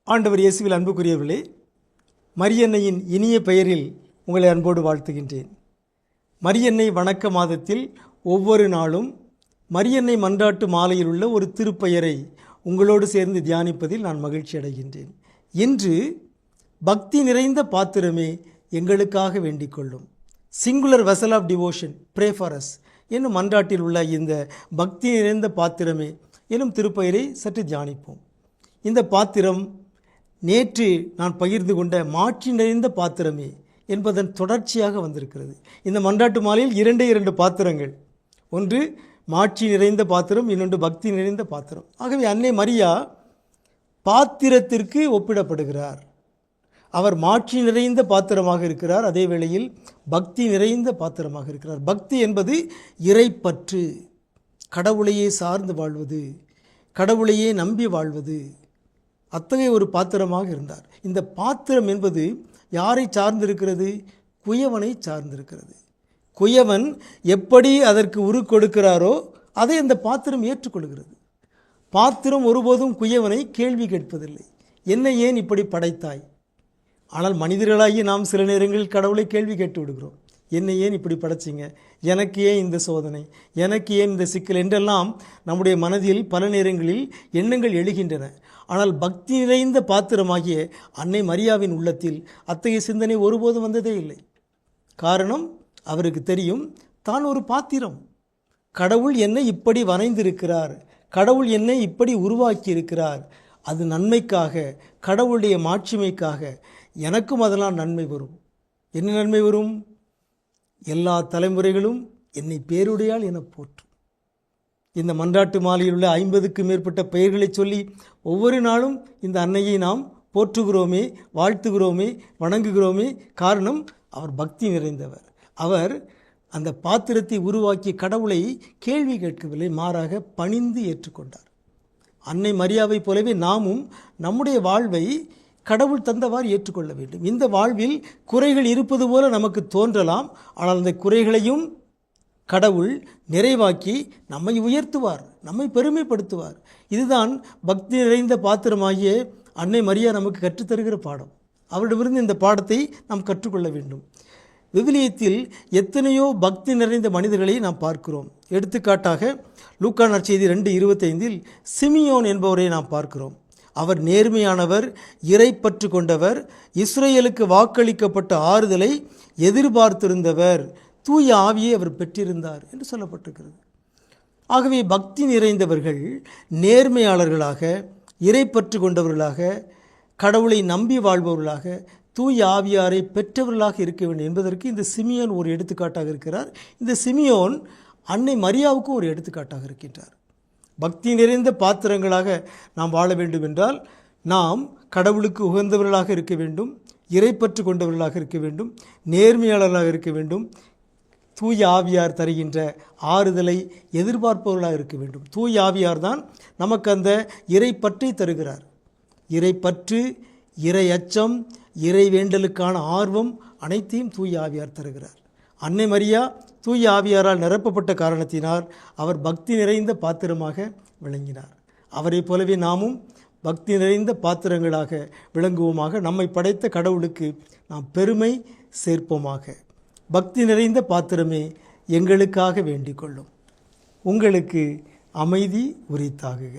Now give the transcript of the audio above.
ஆண்டவர் இயேசுவில் அன்புக்குரியவர்களே, மரியன்னையின் இனிய பெயரில் உங்களை அன்போடு வாழ்த்துகின்றேன். மரியன்னை வணக்க மாதத்தில் ஒவ்வொரு நாளும் மரியன்னை மன்றாட்டு மாலையில் உள்ள ஒரு திருப்பெயரை உங்களோடு சேர்ந்து தியானிப்பதில் நான் மகிழ்ச்சி அடைகின்றேன். இன்று பக்தி நிறைந்த பாத்திரமே எங்களுக்காக வேண்டிக் கொள்ளும், singular vessel of devotion pray for us என்னும் மன்றாட்டில் உள்ள இந்த பக்தி நிறைந்த பாத்திரமே எனும் திருப்பெயரை சற்று தியானிப்போம். இந்த பாத்திரம் நேற்று நான் பகிர்ந்து கொண்ட மாட்சி நிறைந்த பாத்திரமே என்பதன் தொடர்ச்சியாக வந்திருக்கிறது. இந்த மன்றாட்டு மாலையில் இரண்டு பாத்திரங்கள், ஒன்று மாட்சி நிறைந்த பாத்திரம், இன்னொன்று பக்தி நிறைந்த பாத்திரம். ஆகவே அன்னை மரியா பாத்திரத்திற்கு ஒப்பிடப்படுகிறார். அவர் மாட்சி நிறைந்த பாத்திரமாக இருக்கிறார், அதே வேளையில் பக்தி நிறைந்த பாத்திரமாக இருக்கிறார். பக்தி என்பது இறைப்பற்று, கடவுளையே சார்ந்து வாழ்வது, கடவுளையே நம்பி வாழ்வது, அத்தகைய ஒரு பாத்திரமாக இருந்தார். இந்த பாத்திரம் என்பது யாரை சார்ந்திருக்கிறது? குயவனை சார்ந்திருக்கிறது. குயவன் எப்படி அதற்கு உரு கொடுக்கிறாரோ அதை அந்த பாத்திரம் ஏற்றுக்கொள்கிறது. பாத்திரம் ஒருபோதும் குயவனை கேள்வி கேட்பதில்லை, என்னை ஏன் இப்படி படைத்தாய்? ஆனால் மனிதர்களாகி நாம் சில நேரங்களில் கடவுளை கேள்வி கேட்டு விடுகிறோம். என்னை ஏன் இப்படி படைச்சிங்க? எனக்கு ஏன் இந்த சோதனை? எனக்கு ஏன் இந்த சிக்கல்? என்றெல்லாம் நம்முடைய மனதில் பல நேரங்களில் எண்ணங்கள் எழுகின்றன. ஆனால் பக்தி நிறைந்த பாத்திரமாகிய அன்னை மரியாவின் உள்ளத்தில் அத்தகைய சிந்தனை ஒருபோதும் வந்ததே இல்லை. காரணம், அவருக்கு தெரியும் தான் ஒரு பாத்திரம். கடவுள் என்னை இப்படி வரைந்திருக்கிறார், கடவுள் என்னை இப்படி உருவாக்கி இருக்கிறார். அது நன்மைக்காக, கடவுளுடைய மாட்சிமைக்காக. எனக்கும் அதெல்லாம் நன்மை வரும். என்ன நன்மை வரும்? எல்லா தலைமுறைகளும் என்னை பேருடையால் என போற்றும். இந்த மன்றாட்டு மாலையில் உள்ள 50க்கும் மேற்பட்ட பெயர்களை சொல்லி ஒவ்வொரு நாளும் இந்த அன்னையை நாம் போற்றுகிறோமே, வாழ்த்துகிறோமே, வணங்குகிறோமே. காரணம், அவர் பக்தி நிறைந்தவர். அவர் அந்த பாத்திரத்தை உருவாக்கிய கடவுளை கேள்வி கேட்கவில்லை, மாறாக பணிந்து ஏற்றுக்கொண்டார். அன்னை மரியாவை போலவே நாமும் நம்முடைய வாழ்வை கடவுள் தந்தவாறு ஏற்றுக்கொள்ள வேண்டும். இந்த வாழ்வில் குறைகள் இருப்பது போல நமக்கு தோன்றலாம், ஆனால் அந்த குறைகளையும் கடவுள் நிறைவாக்கி நம்மை உயர்த்துவார், நம்மை பெருமைப்படுத்துவார். இதுதான் பக்தி நிறைந்த பாத்திரமாகிய அன்னை மரியா நமக்கு கற்றுத்தருகிற பாடம். அவரிடமிருந்து இந்த பாடத்தை நாம் கற்றுக்கொள்ள வேண்டும். விவிலியத்தில் எத்தனையோ பக்தி நிறைந்த மனிதர்களை நாம் பார்க்கிறோம். எடுத்துக்காட்டாக லூக்கா நற்செய்தி 2:25 சிமியோன் என்பவரை நாம் பார்க்கிறோம். அவர் நேர்மையானவர், இறைப்பற்று கொண்டவர், இஸ்ரேலுக்கு வாக்களிக்கப்பட்ட ஆறுதலை எதிர்பார்த்திருந்தவர், தூய ஆவியை அவர் பெற்றிருந்தார் என்று சொல்லப்பட்டிருக்கிறது. ஆகவே பக்தி நிறைந்தவர்கள் நேர்மையாளர்களாக, இறைப்பற்று கொண்டவர்களாக, கடவுளை நம்பி வாழ்பவர்களாக, தூய ஆவியாரை பெற்றவர்களாக இருக்க வேண்டும் என்பதற்கு இந்த சிமியோன் ஒரு எடுத்துக்காட்டாக இருக்கிறார். இந்த சிமியோன் அன்னை மரியாவுக்கும் ஒரு எடுத்துக்காட்டாக இருக்கின்றார். பக்தி நிறைந்த பாத்திரங்களாக நாம் வாழ வேண்டும் என்றால் நாம் கடவுளுக்கு உகந்தவர்களாக இருக்க வேண்டும், இறைப்பற்று கொண்டவர்களாக இருக்க வேண்டும், நேர்மையாளர்களாக இருக்க வேண்டும், தூய ஆவியார் தருகின்ற ஆறுதலை எதிர்பார்ப்பவர்களாக இருக்க வேண்டும். தூய ஆவியார் தான் நமக்கு அந்த இறைப்பற்றை தருகிறார். இறைப்பற்று, இறை அச்சம், இறை வேண்டலுக்கான ஆர்வம் அனைத்தையும் தூய ஆவியார் தருகிறார். அன்னை மரியா தூய ஆவியாரால் நிரப்பப்பட்ட காரணத்தினால் அவர் பக்தி நிறைந்த பாத்திரமாக விளங்கினார். அவரை போலவே நாமும் பக்தி நிறைந்த பாத்திரங்களாக விளங்குவோமாக. நம்மை படைத்த கடவுளுக்கு நாம் பெருமை சேர்ப்போமாக. பக்தி நிறைந்த பாத்திரமே எங்களுக்காக வேண்டிக் கொள்ளும். உங்களுக்கு அமைதி உரித்தாகுக.